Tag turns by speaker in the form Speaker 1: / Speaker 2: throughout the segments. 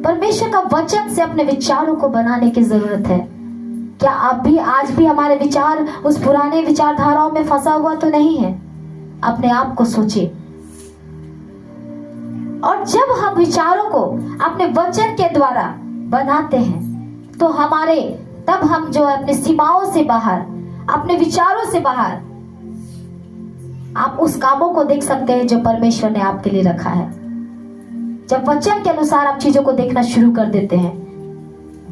Speaker 1: परमेश्वर का वचन से अपने विचारों को बनाने की जरूरत है। क्या आप भी आज भी हमारे विचार उस पुराने विचारधाराओं में फंसा हुआ तो नहीं है? अपने आप को सोचिए। और जब हम विचारों को अपने वचन के द्वारा बनाते हैं तो तब हम जो अपने सीमाओं से बाहर, अपने विचारों से बाहर, आप उस कामों को देख सकते हैं जो परमेश्वर ने आपके लिए रखा है। जब वचन के अनुसार आप चीजों को देखना शुरू कर देते हैं,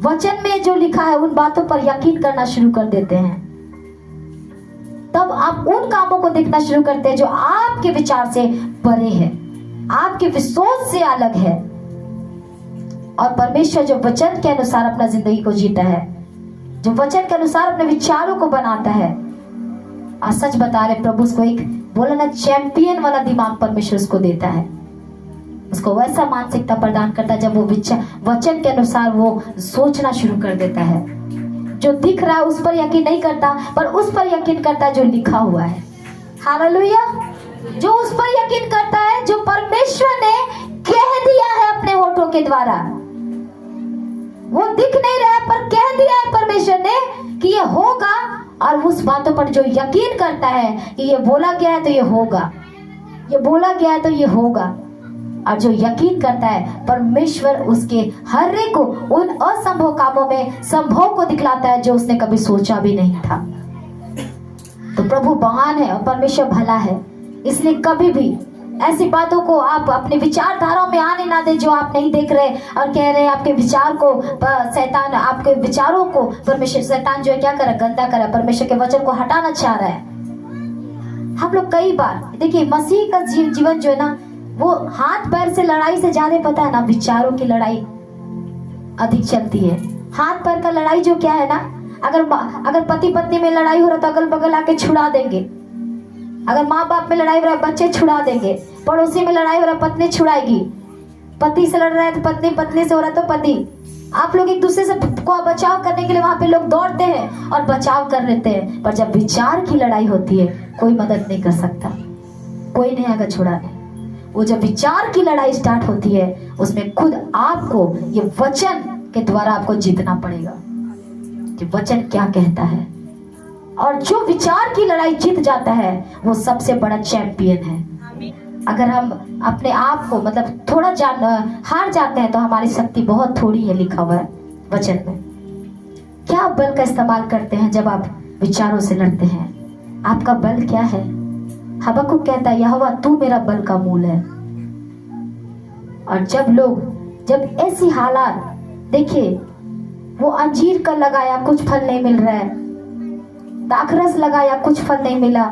Speaker 1: वचन में जो लिखा है उन बातों पर यकीन करना शुरू कर देते हैं, तब आप उन कामों को देखना शुरू करते हैं जो आपके विचार से परे है, आपके सोच से अलग है। और परमेश्वर जो वचन के अनुसार अपना जिंदगी को जीता है, जो वचन के अनुसार अपने विचारों को बनाता है, और सच बता रहे प्रभु उसको एक बोला ना चैंपियन वाला दिमाग परमेश्वर उसको देता है। उसको वैसा मानसिकता प्रदान करता है जब वो वचन के अनुसार वो सोचना शुरू कर देता है। जो दिख रहा है उस पर यकीन नहीं करता, पर उस पर यकीन करता है जो लिखा हुआ है। हालेलुया। जो उस पर यकीन करता है जो परमेश्वर ने कह दिया है अपने होठों के द्वारा। वो दिख नहीं रहा है पर कह दिया है परमेश्वर ने कि ये होगा, और उस बातों पर जो यकीन करता है कि ये बोला गया है तो ये होगा, ये बोला गया है तो ये होगा, और जो यकीन करता है परमेश्वर उसके हर एक को उन असंभव कामों में संभव को दिखलाता है जो उसने कभी सोचा भी नहीं था। तो प्रभु महान है और परमेश्वर भला है, इसलिए कभी भी ऐसी बातों को आप अपने विचारधाराओं में आने ना दे जो आप नहीं देख रहे और कह रहे हैं आपके विचार को शैतान, आपके विचारों को परमेश्वर, शैतान जो है क्या कर रहा है, गंदा कर रहा है, परमेश्वर के वचन को हटाना चाह रहा है। हम लोग कई बार देखिए मसीह का जीवन जो है ना, वो हाथ पैर से लड़ाई से ज्यादा पता है ना विचारों की लड़ाई अधिक चलती है। हाथ पैर का लड़ाई जो क्या है ना, अगर पति पत्नी में लड़ाई हो रहा तो अगल बगल आके छुड़ा देंगे, अगर माँ बाप में लड़ाई हो रहा है बच्चे छुड़ा देंगे, पड़ोसी में लड़ाई हो रहा है पत्नी छुड़ाएगी, पति से लड़ रहा है तो पत्नी, पत्नी से हो रहा है तो पति। आप लोग एक दूसरे से को बचाव करने के लिए वहां पे लोग दौड़ते हैं और बचाव कर लेते हैं, पर जब विचार की लड़ाई होती है कोई मदद नहीं कर सकता, कोई नहीं आएगा छुड़ाने। वो जब विचार की लड़ाई स्टार्ट होती है उसमें खुद आपको ये वचन के द्वारा आपको जीतना पड़ेगा कि वचन क्या कहता है। और जो विचार की लड़ाई जीत जाता है वो सबसे बड़ा चैंपियन है। अगर हम अपने आप को मतलब थोड़ा हार जाते हैं तो हमारी शक्ति बहुत थोड़ी है, लिखा हुआ है वचन में। क्या आप बल का इस्तेमाल करते हैं जब आप विचारों से लड़ते हैं? आपका बल क्या है? हबक्कुक कहता है यहोवा तू मेरा बल का मूल है। और जब ऐसी हालात, देखिए वो अंजीर का लगाया कुछ फल नहीं मिल रहा है, दाखरस लगाया कुछ फल नहीं मिला,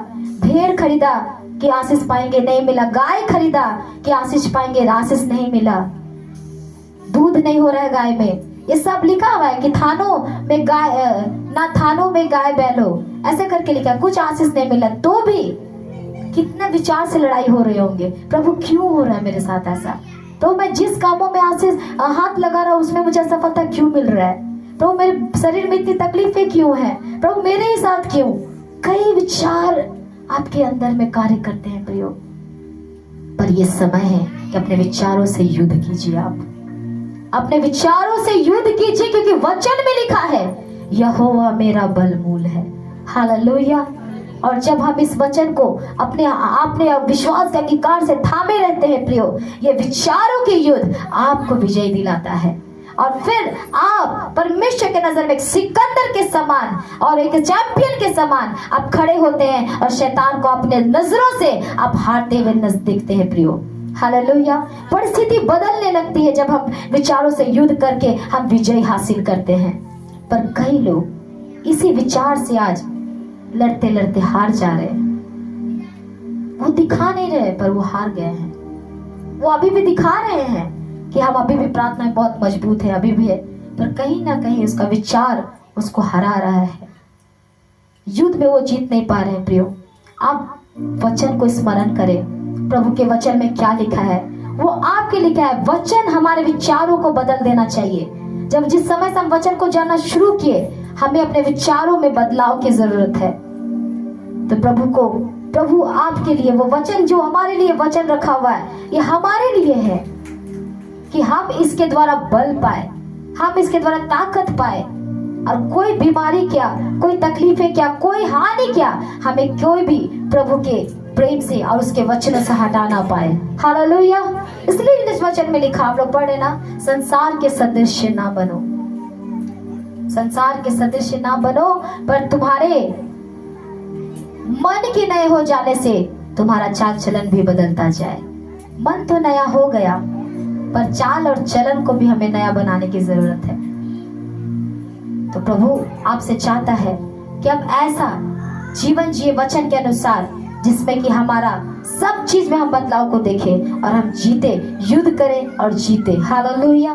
Speaker 1: भेड़ खरीदा कि आशीष पाएंगे नहीं मिला, गाय खरीदा कि आशीष पाएंगे आशीष नहीं मिला, दूध नहीं हो रहा है गाय में। ये सब लिखा हुआ है कि थानों में गाय बैलो, ऐसे करके लिखा, कुछ आशीष नहीं मिला। तो भी कितने विचार से लड़ाई हो रहे होंगे, प्रभु क्यों हो रहा है मेरे साथ ऐसा? तो मैं जिस कामों में आशीष हाथ लगा रहा हूं उसमें मुझे सफलता क्यों मिल रहा है? प्रभु मेरे शरीर में इतनी तकलीफें क्यों है? प्रभु मेरे ही साथ क्यों? कई विचार आपके अंदर में कार्य करते हैं प्रियो, पर यह समय है कि अपने विचारों से युद्ध कीजिए। आप अपने विचारों से युद्ध कीजिए, क्योंकि वचन में लिखा है यहोवा मेरा बलमूल है। हालेलुया। और जब हम इस वचन को अपने विश्वास के अंगीकार से थामे रहते हैं प्रियो, ये विचारों के युद्ध आपको विजय दिलाता है। और फिर आप परमेश्वर के नजर में एक सिकंदर के समान और एक चैंपियन के समान आप खड़े होते हैं, और शैतान को अपने नजरों से आप हारते हुए देखते हैं प्रियो। हालेलुया। परिस्थिति बदलने लगती है जब हम विचारों से युद्ध करके हम विजय हासिल करते हैं। पर कई लोग इसी विचार से आज लड़ते लड़ते हार जा रहे हैं। वो दिखा नहीं रहे पर वो हार गए हैं। वो अभी भी दिखा रहे हैं कि हम अभी भी प्रार्थना में बहुत मजबूत है, अभी भी है, पर कहीं ना कहीं उसका विचार उसको हरा रहा है। युद्ध में वो जीत नहीं पा रहे हैं प्रियो। आप वचन को स्मरण करें, प्रभु के वचन में क्या लिखा है वो आपके लिखा है। वचन हमारे विचारों को बदल देना चाहिए। जब जिस समय से हम वचन को जानना शुरू किए, हमें अपने विचारों में बदलाव की जरूरत है। तो प्रभु आपके लिए वो वचन जो हमारे लिए वचन रखा हुआ है, ये हमारे लिए है कि कि हम इसके द्वारा बल पाए, हम इसके द्वारा ताकत पाए, और कोई बीमारी क्या, कोई तकलीफें क्या, कोई हानि क्या, हमें कोई भी प्रभु के प्रेम से और उसके वचनों से हटा ना पाए। हालेलुया। इसलिए इस वचन में लिखा, हम लोग पढ़े ना, संसार के सदृश ना बनो, संसार के सदृश ना बनो, पर तुम्हारे मन के नए हो जाने से तुम्हारा चाल चलन भी बदलता जाए। मन तो नया हो गया, पर चाल और चलन को भी हमें नया बनाने की जरूरत है। तो प्रभु आपसे चाहता है कि अब ऐसा जीवन जिए वचन के अनुसार, जिसमें कि हमारा सब चीज में हम बदलाव को देखें और हम जीते, युद्ध करें और जीते। हालेलुया।